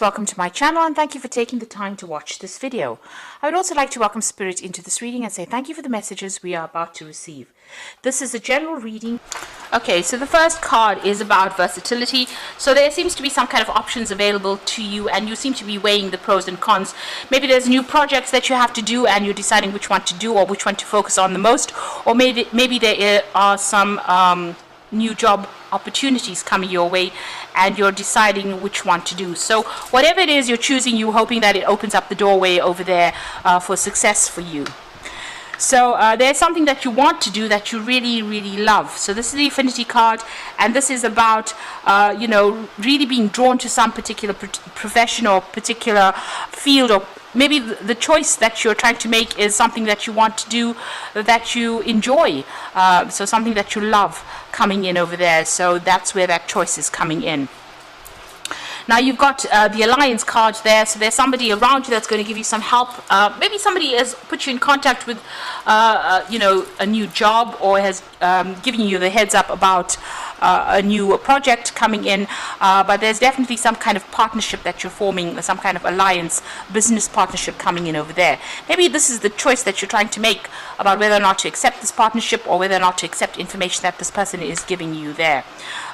Welcome to my channel and thank you for taking the time to watch this video. I would also like to welcome Spirit into this reading and say thank you for the messages we are about to receive. This is a general reading. Okay, so the first card is about versatility. So there seems to be some kind of options available to you and you seem to be weighing the pros and cons. Maybe there's new projects that you have to do and you're deciding which one to do or which one to focus on the most. Or maybe there are some new job opportunities coming your way and you're deciding which one to do. So whatever it is you're choosing, you're hoping that it opens up the doorway over there for success for you. So there's something that you want to do that you really love. So this is the Infinity card, and this is about really being drawn to some particular profession or particular field, or maybe the choice that you're trying to make is something that you want to do that you enjoy, so something that you love coming in over there. So that's where that choice is coming in. Now you've got the Alliance card there, so there's somebody around you that's going to give you some help. Maybe somebody has put you in contact with a new job, or has given you the heads up about a new project coming in, but there's definitely some kind of partnership that you're forming, some kind of alliance, business partnership coming in over there. Maybe this is the choice that you're trying to make about whether or not to accept this partnership or whether or not to accept information that this person is giving you there.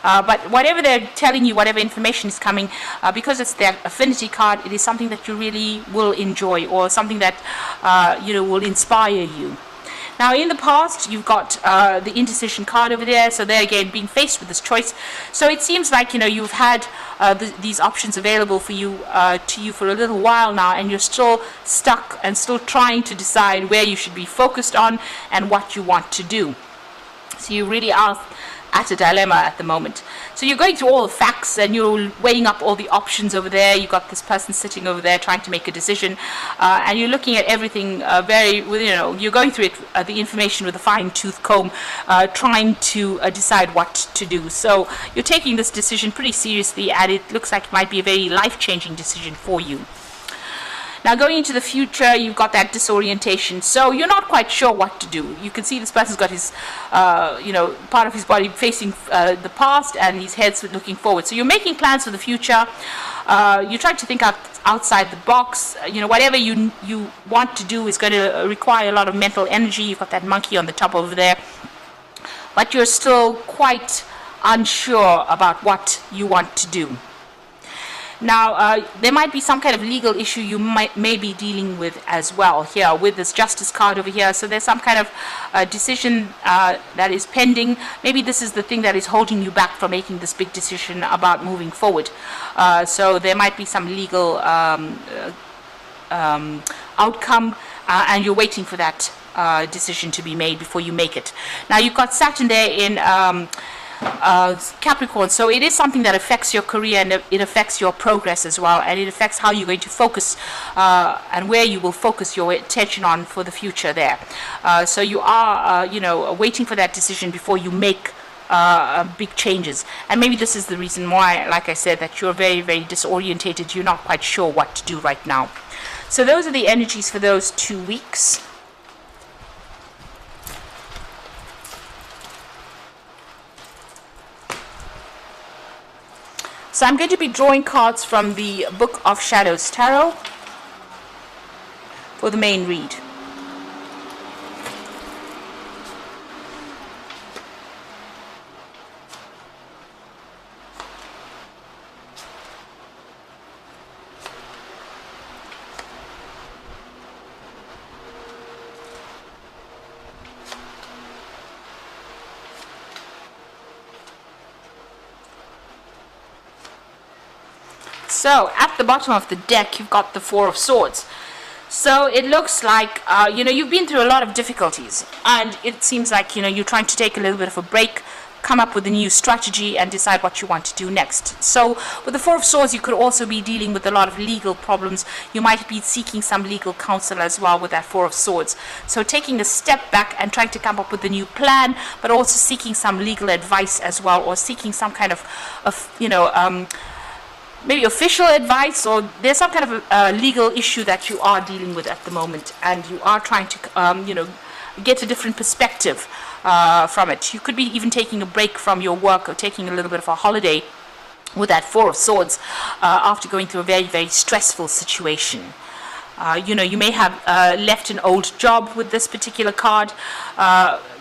But whatever they're telling you, whatever information is coming, because it's their Affinity card, it is something that you really will enjoy, or something that will inspire you. Now in the past you've got the Indecision card over there, so there again being faced with this choice. So it seems like you've had these options available for you for a little while now, and you're still stuck and still trying to decide where you should be focused on and what you want to do. So you really are at a dilemma at the moment. So you're going through all the facts and you're weighing up all the options over there. You've got this person sitting over there trying to make a decision, and you're looking at everything you're going through it, the information with a fine-tooth comb, trying to decide what to do. So you're taking this decision pretty seriously, and it looks like it might be a very life-changing decision for you. Now going into the future, you've got that disorientation. So you're not quite sure what to do. You can see this person's got his, part of his body facing the past, and his head's looking forward. So you're making plans for the future. You're trying to think outside the box. Whatever you want to do is going to require a lot of mental energy. You've got that monkey on the top over there. But you're still quite unsure about what you want to do. Now, there might be some kind of legal issue you may be dealing with as well here with this Justice card over here. So there's some kind of decision that is pending. Maybe this is the thing that is holding you back from making this big decision about moving forward. So there might be some legal outcome, and you're waiting for that decision to be made before you make it. Now, you've got Saturn there in Capricorn, so it is something that affects your career, and it affects your progress as well, and it affects how you're going to focus and where you will focus your attention on for the future there. So you are waiting for that decision before you make big changes, and maybe this is the reason why, like I said, that you're very disorientated. You're not quite sure what to do right now. So those are the energies for those 2 weeks. So I'm going to be drawing cards from the Book of Shadows Tarot for the main read. So at the bottom of the deck you've got the Four of Swords. So it looks like you've been through a lot of difficulties, and it seems like you're trying to take a little bit of a break, come up with a new strategy and decide what you want to do next. So with the Four of Swords you could also be dealing with a lot of legal problems. You might be seeking some legal counsel as well with that Four of Swords. So taking a step back and trying to come up with a new plan, but also seeking some legal advice as well, or seeking some kind of maybe official advice, or there's some kind of legal issue that you are dealing with at the moment, and you are trying to get a different perspective from it. You could be even taking a break from your work, or taking a little bit of a holiday with that Four of Swords, after going through a very, very stressful situation. You may have left an old job with this particular card,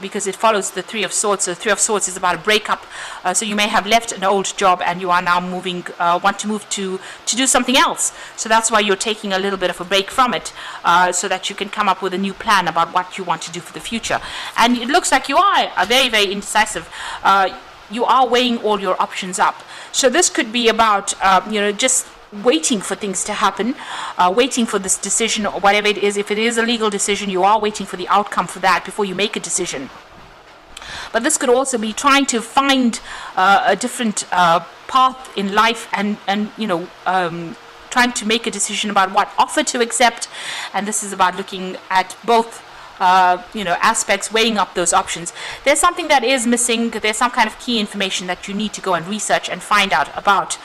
because it follows the Three of Swords. So the Three of Swords is about a breakup. So you may have left an old job and you are now want to move to do something else. So that's why you're taking a little bit of a break from it, so that you can come up with a new plan about what you want to do for the future. And it looks like you are very, very indecisive. You are weighing all your options up. So this could be about, just waiting for things to happen, waiting for this decision or whatever it is. If it is a legal decision, you are waiting for the outcome for that before you make a decision. But this could also be trying to find a different path in life, and trying to make a decision about what offer to accept. And this is about looking at both aspects, weighing up those options. There's something that is missing. There's some kind of key information that you need to go and research and find out about.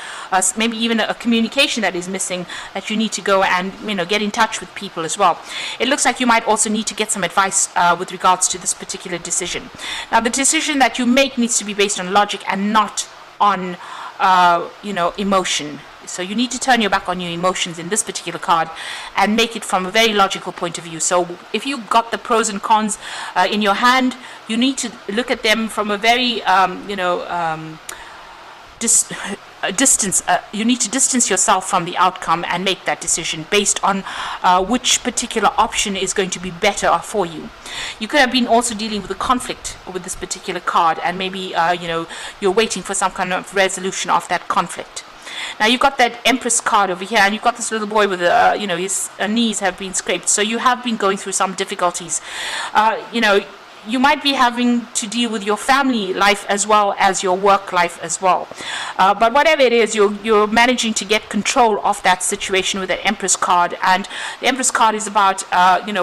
Maybe even a communication that is missing that you need to go and get in touch with people as well. It looks like you might also need to get some advice with regards to this particular decision. Now, the decision that you make needs to be based on logic and not on emotion. So you need to turn your back on your emotions in this particular card and make it from a very logical point of view. So if you got the pros and cons in your hand, you need to look at them from a very, distance. You need to distance yourself from the outcome and make that decision based on which particular option is going to be better for you. You could have been also dealing with a conflict with this particular card, and maybe you're waiting for some kind of resolution of that conflict. Now you've got that Empress card over here, and you've got this little boy with his knees have been scraped. So you have been going through some difficulties. You might be having to deal with your family life as well as your work life as well. But whatever it is, you're managing to get control of that situation with that Empress card. And the Empress card is about,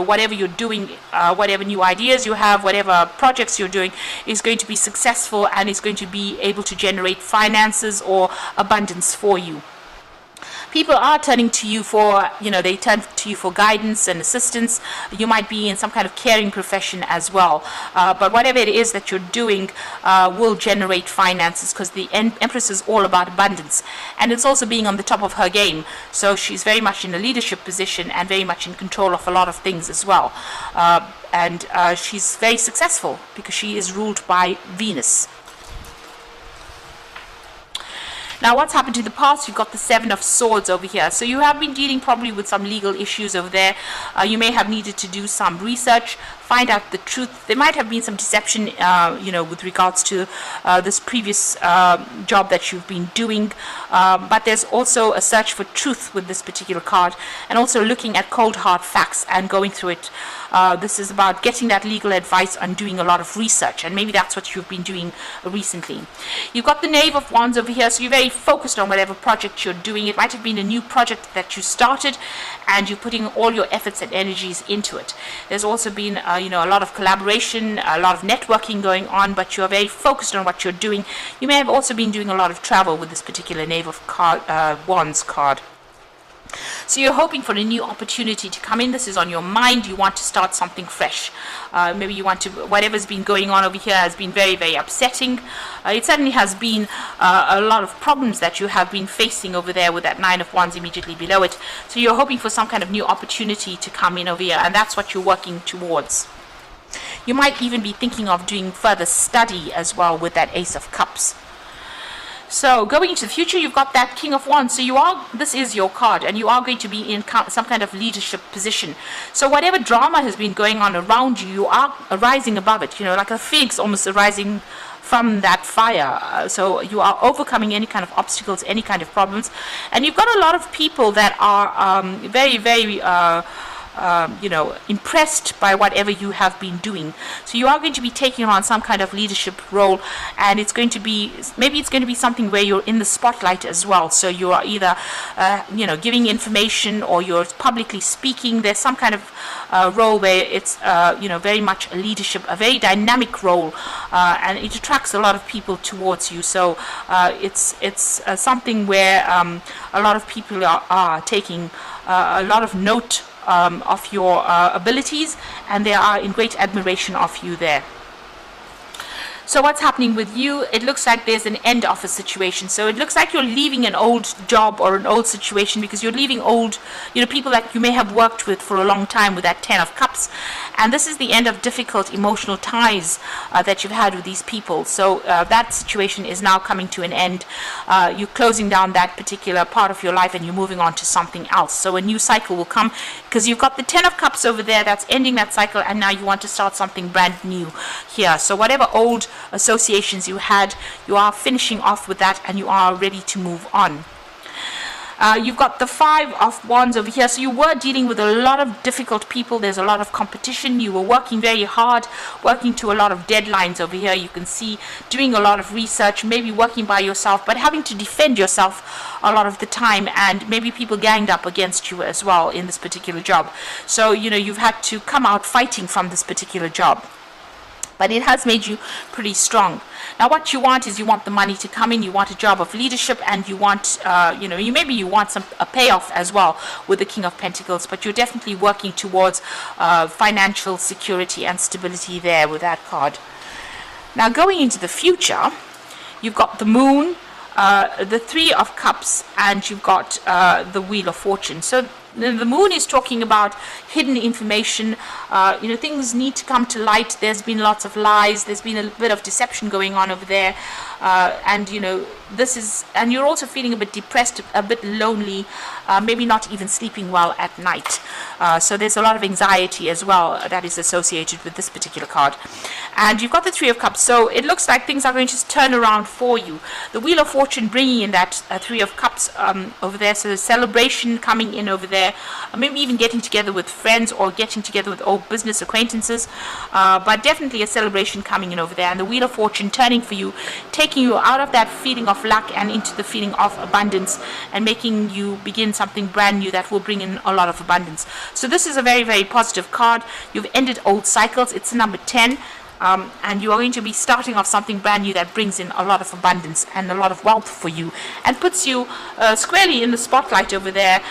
whatever you're doing, whatever new ideas you have, whatever projects you're doing is going to be successful and is going to be able to generate finances or abundance for you. People are turning to you for, they turn to you for guidance and assistance. You might be in some kind of caring profession as well. But whatever it is that you're doing will generate finances, because the Empress is all about abundance. And it's also being on the top of her game. So she's very much in a leadership position and very much in control of a lot of things as well. And she's very successful because she is ruled by Venus. Now, what's happened to the past? You've got the Seven of Swords over here. So you have been dealing probably with some legal issues over there. You may have needed to do some research, find out the truth. There might have been some deception, with regards to this previous job that you've been doing. But there's also a search for truth with this particular card, and also looking at cold hard facts and going through it. This is about getting that legal advice and doing a lot of research, and maybe that's what you've been doing recently. You've got the Knave of Wands over here, so you're very focused on whatever project you're doing. It might have been a new project that you started, and you're putting all your efforts and energies into it. There's also been a lot of collaboration, a lot of networking going on, but you're very focused on what you're doing. You may have also been doing a lot of travel with this particular Knave of Wands card. So you're hoping for a new opportunity to come in. This is on your mind. You want to start something fresh. Maybe you want to, whatever's been going on over here has been very, very upsetting. It certainly has been a lot of problems that you have been facing over there with that Nine of Wands immediately below it. So you're hoping for some kind of new opportunity to come in over here, and that's what you're working towards. You might even be thinking of doing further study as well with that Ace of Cups. So going into the future, you've got that King of Wands. So this is your card, and you are going to be in some kind of leadership position. So whatever drama has been going on around you, you are rising above it, like a phoenix almost arising from that fire. So you are overcoming any kind of obstacles, any kind of problems. And you've got a lot of people that are very, very impressed by whatever you have been doing. So you are going to be taking on some kind of leadership role, and it's going to be, maybe it's going to be something where you're in the spotlight as well. So you are either giving information, or you're publicly speaking. There's some kind of role where it's very much a leadership, a very dynamic role, and it attracts a lot of people towards you. So it's something where a lot of people are taking a lot of note of your abilities, and they are in great admiration of you there. So what's happening with you? It looks like there's an end of a situation. So it looks like you're leaving an old job or an old situation, because you're leaving old, people that you may have worked with for a long time with that 10 of Cups. And this is the end of difficult emotional ties that you've had with these people. So that situation is now coming to an end. You're closing down that particular part of your life and you're moving on to something else. So a new cycle will come, because you've got the 10 of Cups over there that's ending that cycle, and now you want to start something brand new here. So whatever old associations you had, you are finishing off with that and you are ready to move on. You've got the 5 of Wands over here. So you were dealing with a lot of difficult people. There's a lot of competition. You were working very hard, working to a lot of deadlines over here. You can see doing a lot of research, maybe working by yourself, but having to defend yourself a lot of the time, and maybe people ganged up against you as well in this particular job. So, you've had to come out fighting from this particular job. But it has made you pretty strong. Now what you want is, you want the money to come in, you want a job of leadership, and you want, maybe you want a payoff as well with the King of Pentacles, but you're definitely working towards financial security and stability there with that card. Now going into the future, you've got the Moon, the 3 of Cups, and you've got the Wheel of Fortune. So the Moon is talking about hidden information. Things need to come to light. There's been lots of lies. There's been a bit of deception going on over there. And you're also feeling a bit depressed, a bit lonely, maybe not even sleeping well at night. So there's a lot of anxiety as well that is associated with this particular card. And you've got the 3 of Cups. So it looks like things are going to turn around for you. The Wheel of Fortune bringing in that 3 of Cups over there. So the celebration coming in over there. Maybe even getting together with friends or getting together with old business acquaintances, but definitely a celebration coming in over there. And the Wheel of Fortune turning for you, taking you out of that feeling of lack and into the feeling of abundance, and making you begin something brand new that will bring in a lot of abundance. So this is a very, very positive card. You've ended old cycles. It's number 10. And you are going to be starting off something brand new that brings in a lot of abundance and a lot of wealth for you, and puts you squarely in the spotlight over there,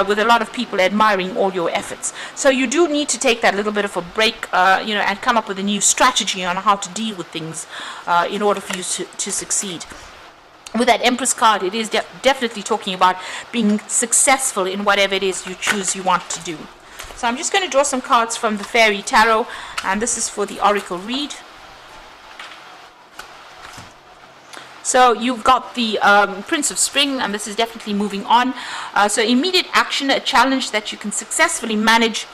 with a lot of people admiring all your efforts. So you do need to take that little bit of a break, and come up with a new strategy on how to deal with things in order for you to succeed. With that Empress card, it is definitely talking about being successful in whatever it is you want to do. So I'm just going to draw some cards from the Fairy Tarot, and this is for the Oracle read. So you've got the Prince of Spring, and this is definitely moving on. So immediate action, a challenge that you can successfully manage.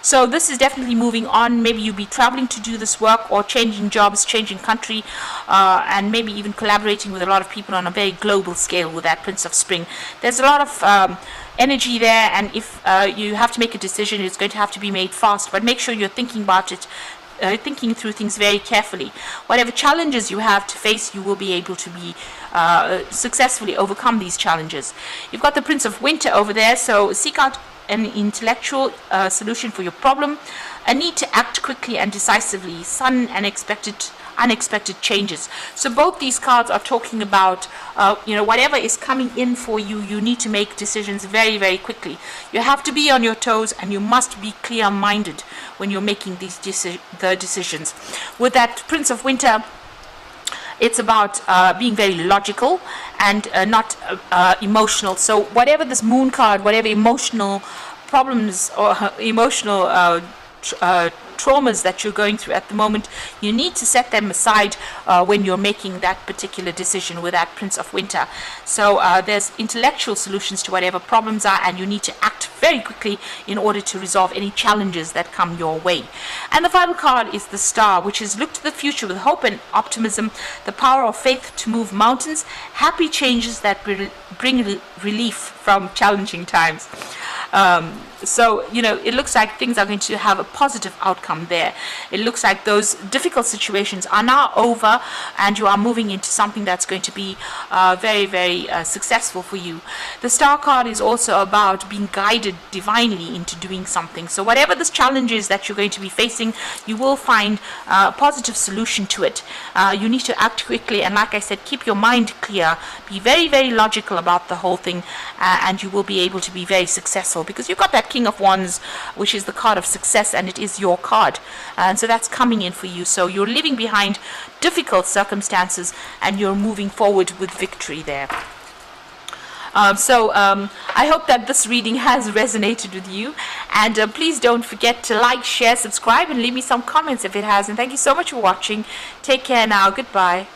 So this is definitely moving on. Maybe you'll be traveling to do this work, or changing jobs, changing country, and maybe even collaborating with a lot of people on a very global scale with that Prince of Spring. There's a lot of energy there, and if you have to make a decision, it's going to have to be made fast, but make sure you're thinking about it, thinking through things very carefully. Whatever challenges you have to face, you will be able to be successfully overcome these challenges. You've got the Prince of Winter over there, so seek out an intellectual solution for your problem, a need to act quickly and decisively, sudden and unexpected changes. So both these cards are talking about whatever is coming in for you, you need to make decisions very, very quickly. You have to be on your toes, and you must be clear-minded when you're making these decisions. With that Prince of Winter, it's about being very logical and not emotional. So whatever this Moon card, whatever emotional problems or emotional traumas that you're going through at the moment, you need to set them aside when you're making that particular decision with that Prince of Winter. So there's intellectual solutions to whatever problems are, and you need to act very quickly in order to resolve any challenges that come your way. And the final card is the Star, which is look to the future with hope and optimism, the power of faith to move mountains, happy changes that bring relief from challenging times. So, it looks like things are going to have a positive outcome there. It looks like those difficult situations are now over, and you are moving into something that's going to be very, very successful for you. The Star card is also about being guided divinely into doing something. So whatever this challenge is that you're going to be facing, you will find a positive solution to it. You need to act quickly, and like I said, keep your mind clear. Be very, very logical about the whole thing, and you will be able to be very successful successful, because you've got that King of Wands, which is the card of success, and it is your card, and so that's coming in for you. So you're leaving behind difficult circumstances and you're moving forward with victory there. I hope that this reading has resonated with you, and please don't forget to like, share, subscribe, and leave me some comments if it has. And thank you so much for watching. Take care now. Goodbye.